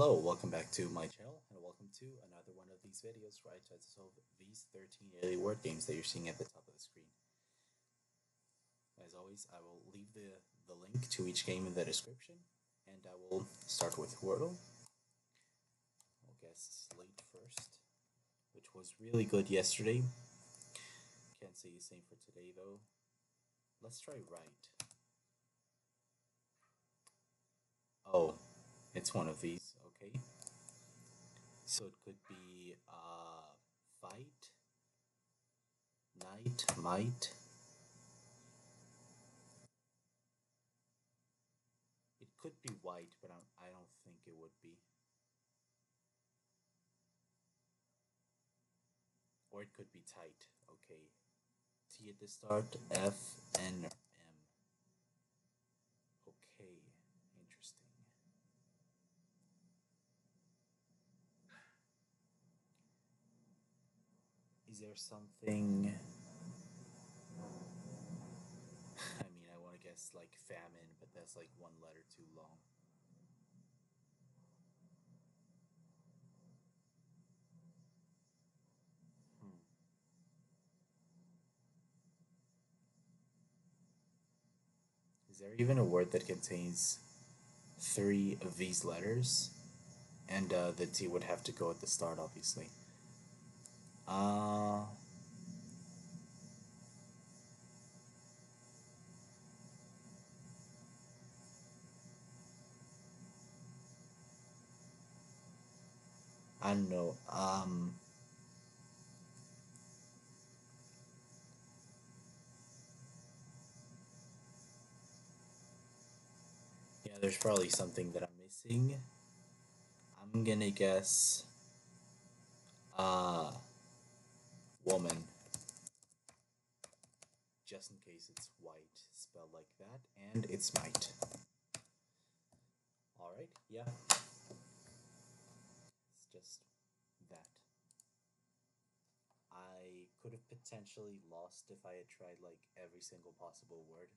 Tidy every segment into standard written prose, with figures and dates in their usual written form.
Hello, welcome back to my channel, and welcome to another one of these videos where I try to solve these 13 daily word games that you're seeing at the top of the screen. As always, I will leave the link to each game in the description, and I will start with Wordle. I'll guess Slate first, which was really good yesterday. Can't say the same for today, though. Let's try Right. Oh, it's one of these, okay. So it could be Fight, Night, Might. It could be White, but I don't think it would be. Or it could be Tight, okay. T at the start, F, N, M. Okay, interesting. Is there something... I mean, I want to guess like famine, but that's like one letter too long. Is there even a word that contains 3 of these letters? And the T would have to go at the start, obviously. I don't know. Yeah, there's probably something that I'm missing. I'm gonna guess woman. Just in case it's white spelled like that, and it's might. Alright, yeah. It's just that. I could have potentially lost if I had tried like every single possible word.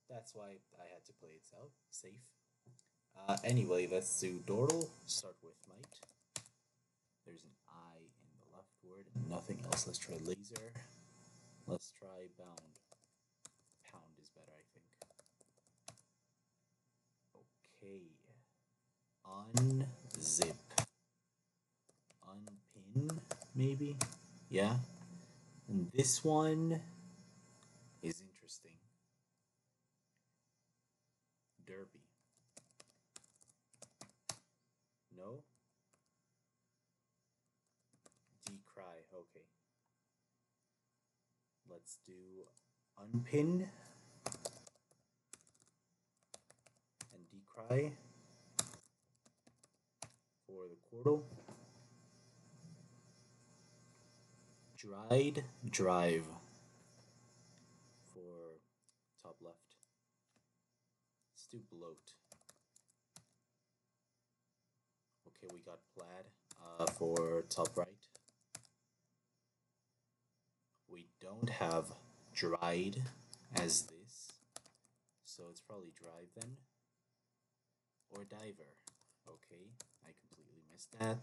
That's why I had to play it safe. Anyway, let's do Dordle. Start with might. There's an I in the left word and nothing else. Let's try laser. Let's try bound. Pound is better, I think. Okay. Unzip. Unpin, maybe? Yeah. And this one is interesting. Derby. No? Decry, okay. Let's do unpin and decry for the Quordle. Dried, drive for top left. Let's do bloat. Okay, we got plaid for top right. We don't have dried as this, so it's probably drive then. Or diver. Okay, I completely missed that.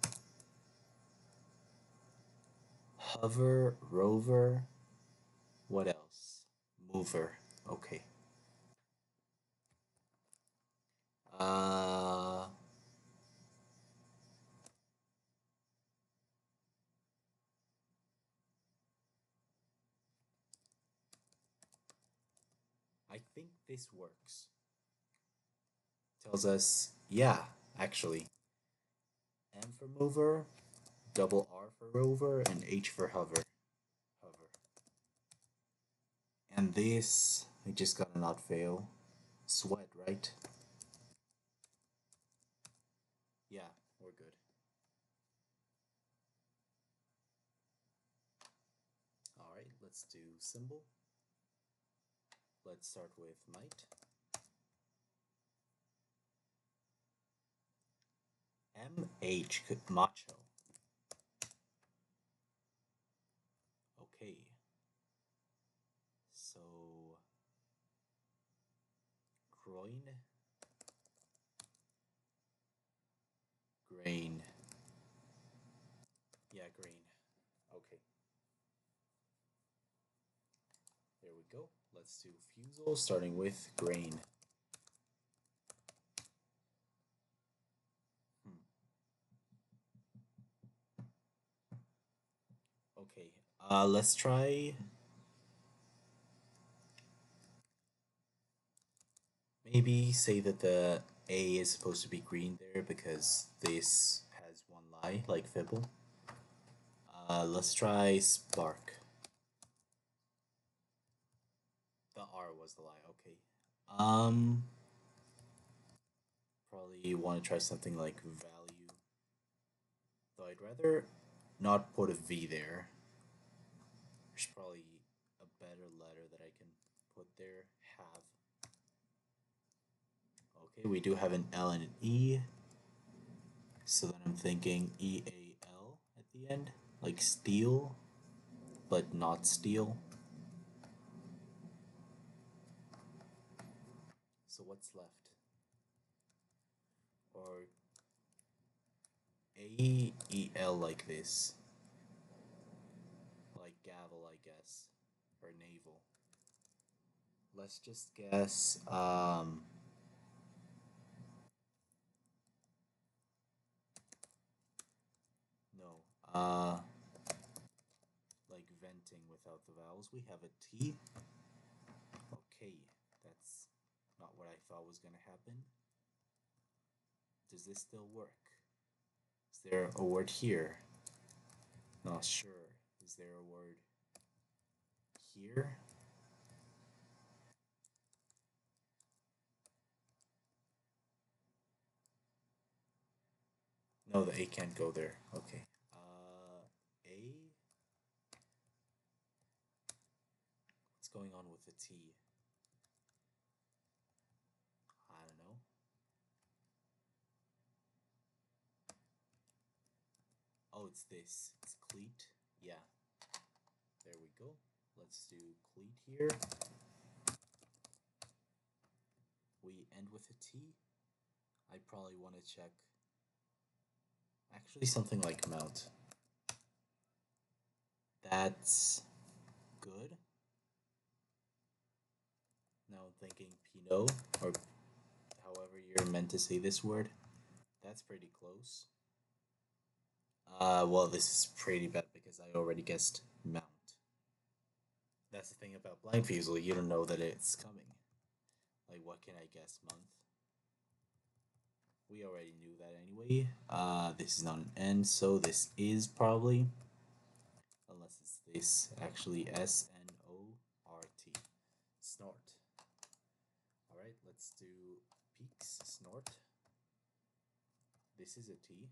Hover, rover. What else? Mover. Okay. I think this works. Tells us, yeah, actually. M for mover, double R for rover, and H for hover. And this, I just gotta not fail. Sweat, right? Yeah, we're good. Alright, let's do Symble. Let's start with might. MH, macho. Okay. So, groin. Yeah, green. Okay. There we go. Let's do Fusele, starting with grain. Okay. Let's try. Maybe say that the A is supposed to be green there because this has one lie, like Fibble. Let's try Spark. The R was the lie, okay. Probably want to try something like value. Though I'd rather not put a V there. There's probably a better letter that I can put there. Have. Okay, we do have an L and an E. So then I'm thinking EAL at the end, like steel, but not steel. So what's left? Or AEL like this. Like gavel, I guess. Or navel. Let's just guess, no, like venting without the vowels. We have a T. Okay, that's not what I thought was gonna happen. Does this still work? Is there a word here? Not sure. Is there a word here? No, the A can't go there. Okay. A. What's going on with the T? I don't know. Oh, it's this. It's cleat. Yeah. There we go. Let's do cleat here. We end with a T. I probably want to check. Actually, something like mount. That's good. Now I'm thinking Pinot, or however you're meant to say this word. That's pretty close. Well, this is pretty bad because I already guessed mount. That's the thing about blind Fusele, you don't know that it's coming. Like, what can I guess? Month? We already knew that anyway. This is not an N, so this is probably, unless it's this, actually SNORT. Snort. Alright, let's do peaks, snort. This is a T.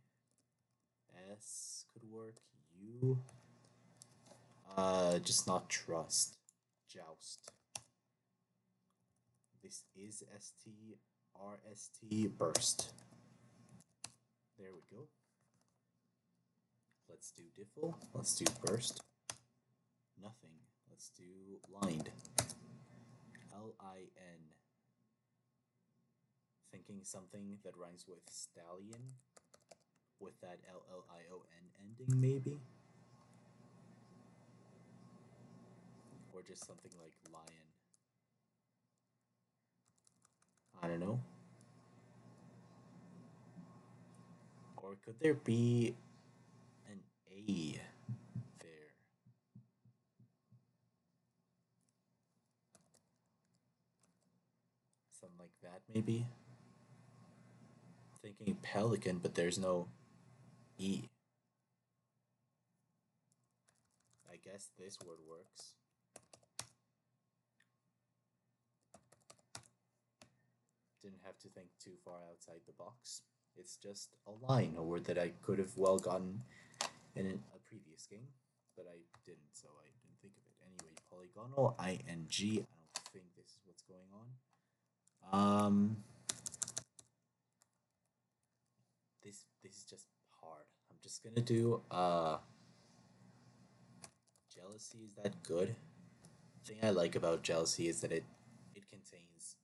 S could work. U. Just not trust. Joust. This is ST. RST. Burst. There we go. Let's do Diffle. Let's do burst. Nothing. Let's do lined. LIN. Thinking something that rhymes with stallion with that LLION ending, maybe? Or just something like lion. I don't know. Or could there be an A there? Something like that, maybe? Thinking pelican, but there's no E. I guess this word works. Didn't have to think too far outside the box. It's just a line, a word that I could have well gotten in a previous game, but I didn't, so I didn't think of it. Anyway, Polygonle, ING. I don't think this is what's going on. This is just hard. I'm just gonna do jealousy. Is that good? The thing I like about jealousy is that it contains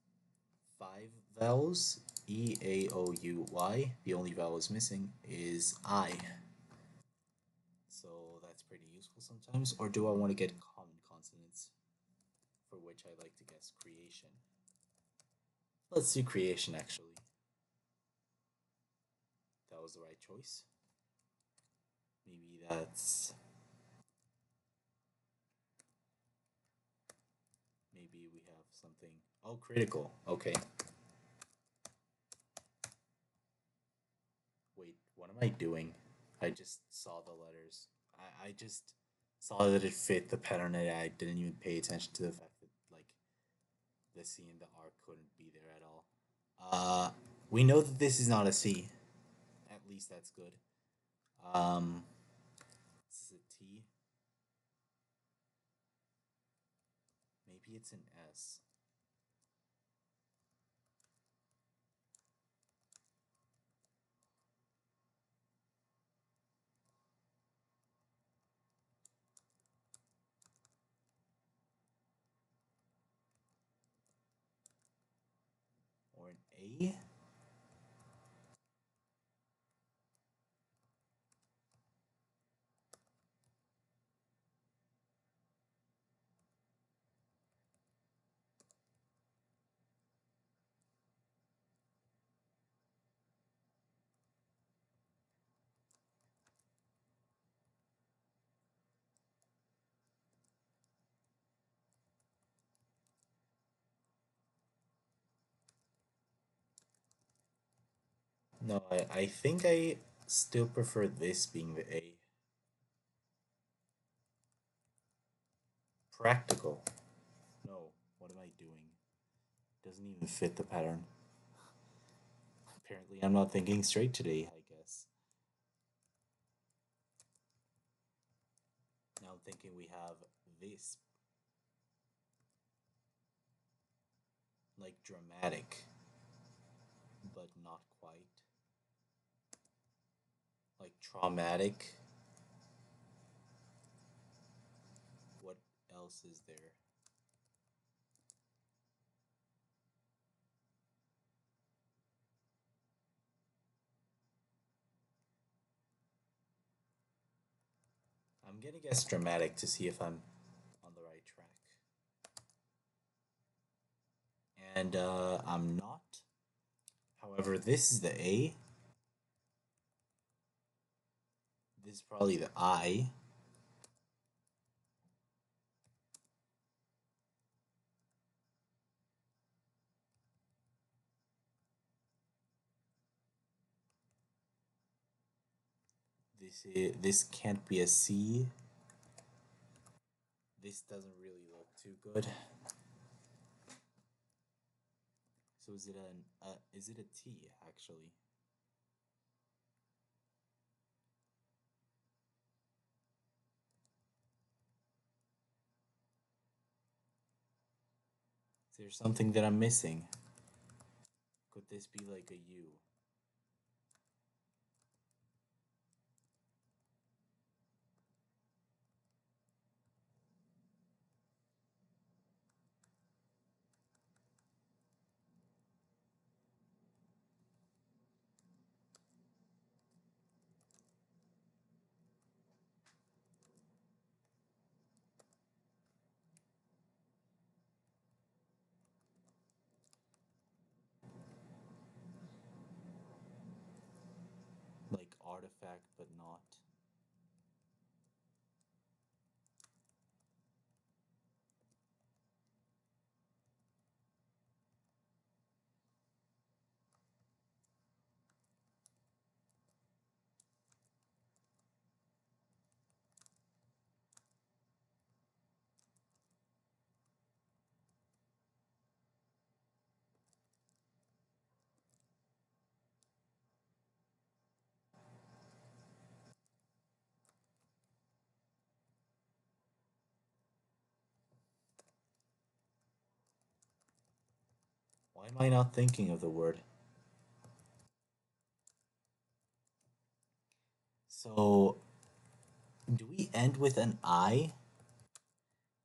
5 vowels. E A O U Y. The only vowel is missing is I. So pretty useful sometimes, or do I want to get common consonants, for which I like to guess creation? Let's do creation, actually. That was the right choice. Maybe that's... Maybe we have something... Oh, critical. Okay. Wait, what am I doing? I just saw the letters. I just saw that it fit the pattern and I didn't even pay attention to the fact that, like, the C and the R couldn't be there at all. We know that this is not a C. At least that's good. This is a T. Maybe it's an S. Or an A? No, I think I still prefer this being the A. Practical. No, what am I doing? Doesn't even fit the pattern. Apparently, I'm not thinking straight today, I guess. Now I'm thinking we have this. Like dramatic, but not quite. Like traumatic. What else is there? I'm gonna guess dramatic to see if I'm on the right track. And I'm not. However, this is the A. This is probably the I. This can't be a C. This doesn't really look too good. So is it a T actually? Is there something that I'm missing? Could this be like a U? Like artifact, but not. Why am I not thinking of the word? So, do we end with an I?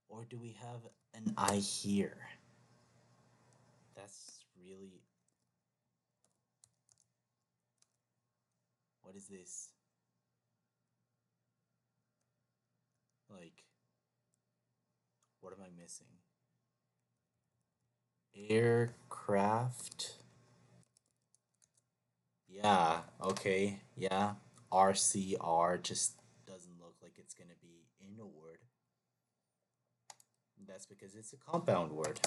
Or do we have an I here? That's really... What is this? Like, what am I missing? Aircraft. Yeah, okay, yeah. RCR just doesn't look like it's gonna be in a word. That's because it's a compound word.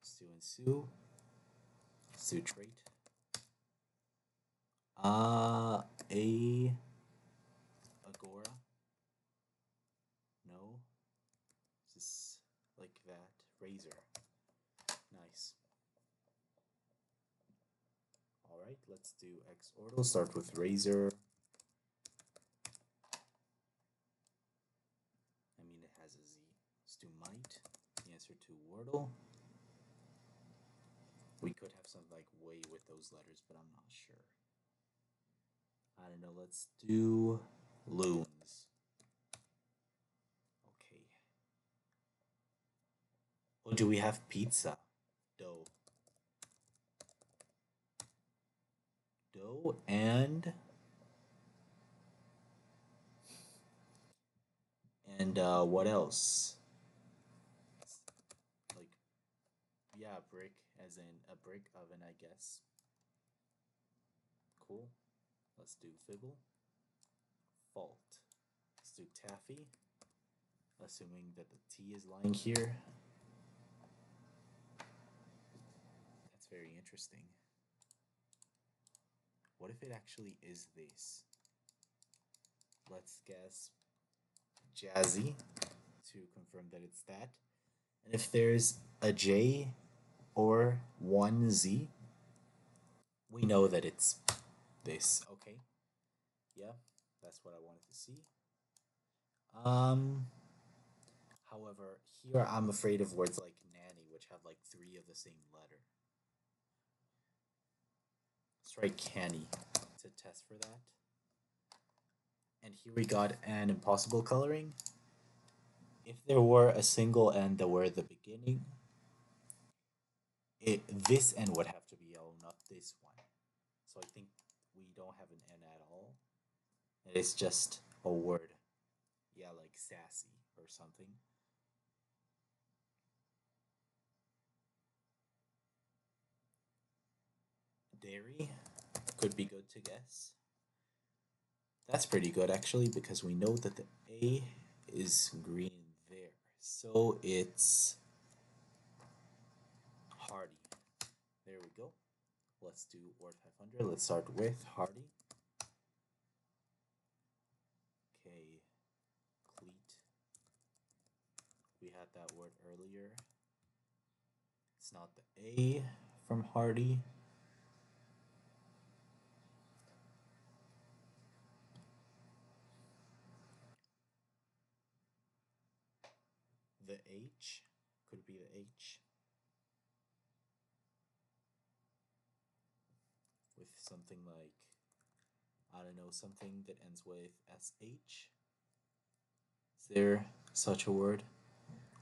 Stew and sue. Sue trait. A agora. No. Just like that. Razor. Nice. Alright, let's do Xordle. Start with razor. I mean, it has a Z. Let's do might. The answer to Wordle. We could have something like way with those letters, but I'm not sure. I don't know. Let's do loons. Okay. Oh, do we have pizza? Dough. Dough and what else? Like, yeah, brick, as in a brick oven, I guess. Cool. Let's do Fibble. Fault. Let's do taffy. Assuming that the T is lying here. That's very interesting. What if it actually is this? Let's guess Jazzy to confirm that it's that. And if there's a J or one Z, we know that it's this. Okay. Yeah, that's what I wanted to see. However, here I'm afraid of words like nanny, which have like 3 of the same letter. Let's try canny to test for that. And here we got an impossible coloring. If there were a single N that were at the beginning, this N would have to be yellow, not this one. So I think we don't have an N at all. It's just a word. Yeah, like sassy or something. Dairy could be good to guess. That's pretty good actually, because we know that the A is green there. So it's hardy. There we go. Let's do Word500. Let's start with hardy. Okay, cleat. We had that word earlier. It's not the A from hardy. The H could be the H with something like, I don't know, something that ends with SH. Is there such a word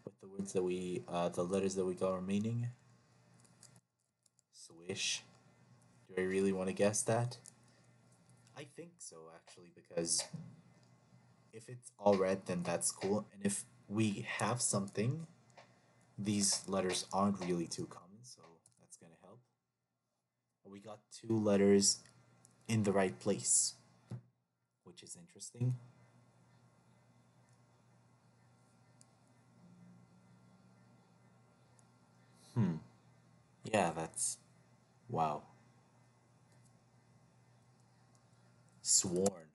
with the words that the letters that we got remaining? Swish. Do I really want to guess that? I think so, actually, because if it's all red, then that's cool. And if we have something, these letters aren't really too common, so that's going to help. We got 2 letters in the right place, which is interesting. Yeah, that's... wow. Sworn.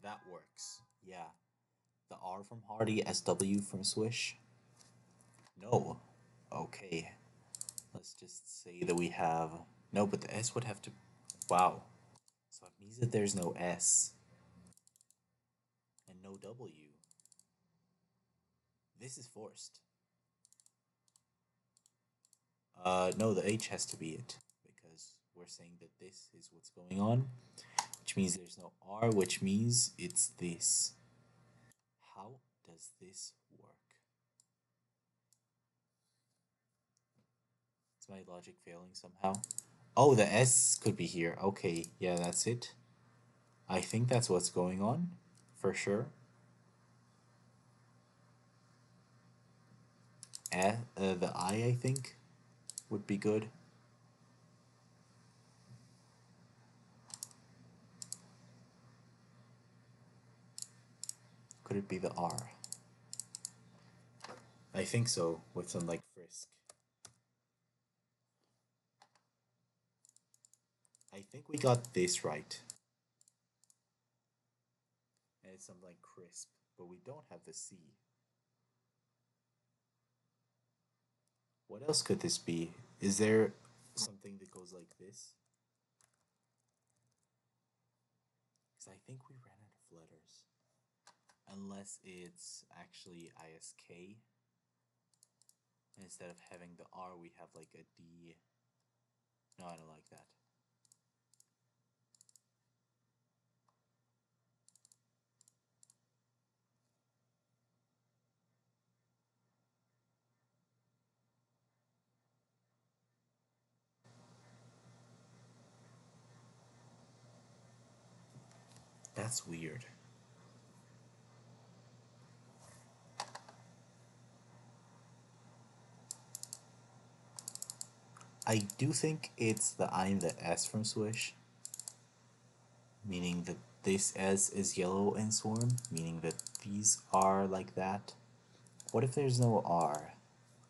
That works. Yeah. The R from Hardy, SW from Swish. No. Okay. Let's just say that we have... no, but the S would have to... wow. So it means that there's no S. And no W. This is forced. No, the H has to be it. Because we're saying that this is what's going on. Which means there's no R, which means it's this. How does this work? Is my logic failing somehow? Oh, the S could be here. Okay, yeah, that's it. I think that's what's going on, for sure. the I think, would be good. Could it be the R? I think so, with some like frisk. I think we got this right. And it's something like crisp, but we don't have the C. What else could this be? Is there something that goes like this? Because I think we ran out of letters. Unless it's actually ISK. And instead of having the R, we have like a D. No, I don't like that. That's weird. I do think it's the I and the S from Swish, meaning that this S is yellow in Swarm, meaning that these are like that. What if there's no R?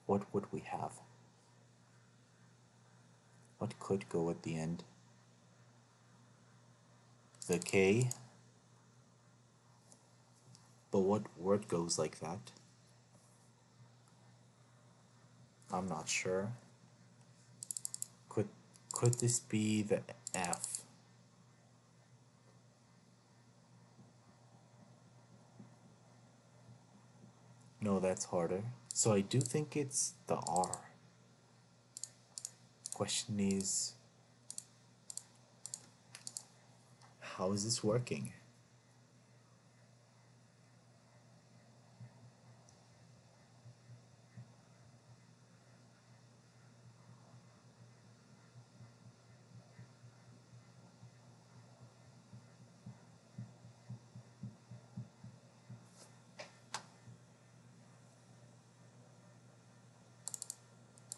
What would we have? What could go at the end? The K? But what word goes like that? I'm not sure. Could this be the F? No, that's harder. So I do think it's the R. Question is, how is this working?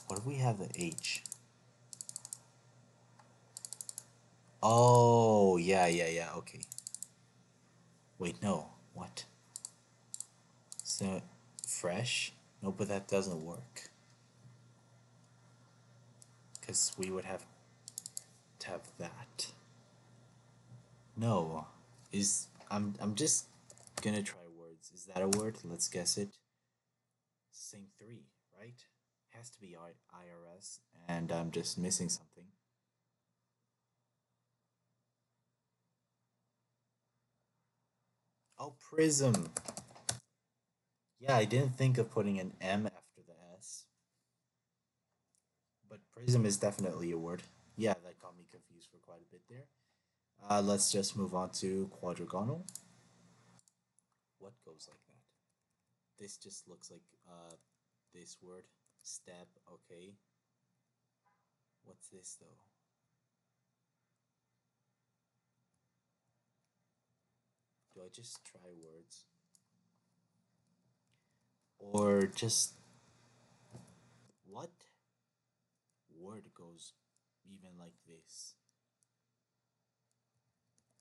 What if we have the H? Oh, yeah, okay. Wait, no. What? So, fresh? No, but that doesn't work. Because we would have to have that. No. I'm just gonna try words. Is that a word? Let's guess it. Same three, right? Has to be IRS, and I'm just missing something. Oh, prism. Yeah, I didn't think of putting an M after the S. But prism is definitely a word. Yeah, that got me confused for quite a bit there. Let's just move on to quadragonle. What goes like that? This just looks like this word. Step, okay. What's this though? Do I just try words? Or just what word goes even like this?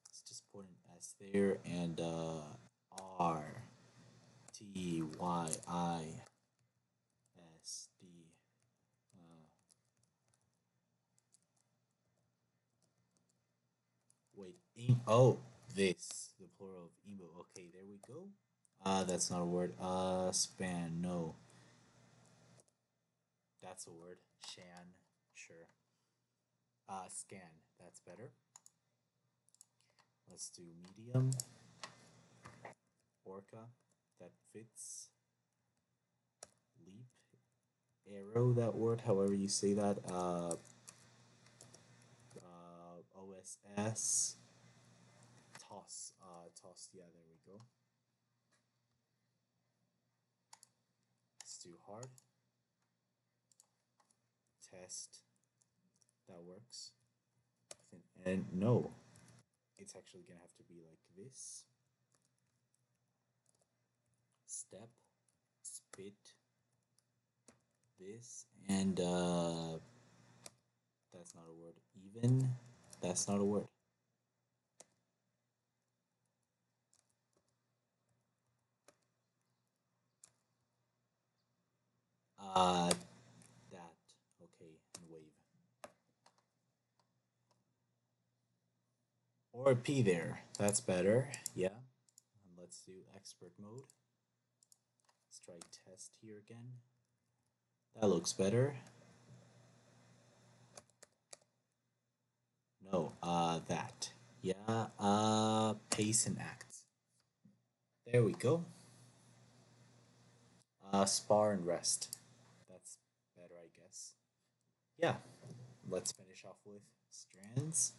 Let's just put an S there and R T Y I S D. Wait, oh, this the plural of emo. Okay, there we go. That's not a word. Span. No, that's a word. Shan. Sure. Scan. That's better. Let's do medium. Orca. That fits. Leap. Arrow. That word. However you say that. OSS. Toss. Toss. Yeah, there we go. Let's do hard. Test. That works. And no, it's actually gonna have to be like this. Step, spit, this, and that's not a word. Even, that's not a word. That, okay, and wave. Or a P there, that's better, yeah. And let's do expert mode. Let's try test here again. That looks better. No, that. Yeah, pace and acts. There we go. Spar and rest. That's better, I guess. Yeah, let's finish off with strands.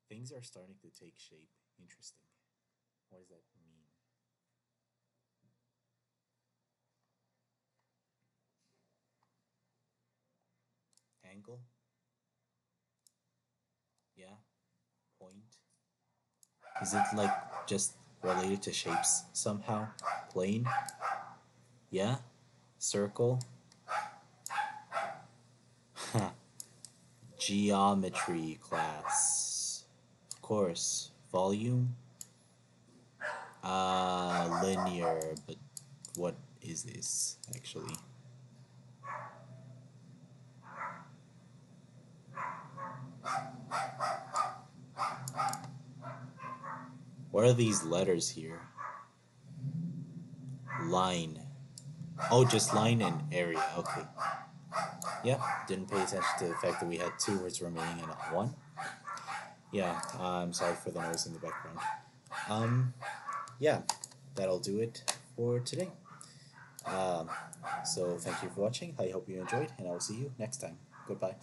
Things are starting to take shape. Interesting. What does that mean? Angle? Yeah. Point? Is it like just related to shapes somehow? Plane? Yeah. Circle? Geometry class. Of course. Volume? Linear, but what is this actually? What are these letters here? Line. Oh, just line and area. Okay. Yeah, didn't pay attention to the fact that we had 2 words remaining and not 1. Yeah, I'm sorry for the noise in the background. Yeah, that'll do it for today. So thank you for watching. I hope you enjoyed, and I will see you next time. Goodbye.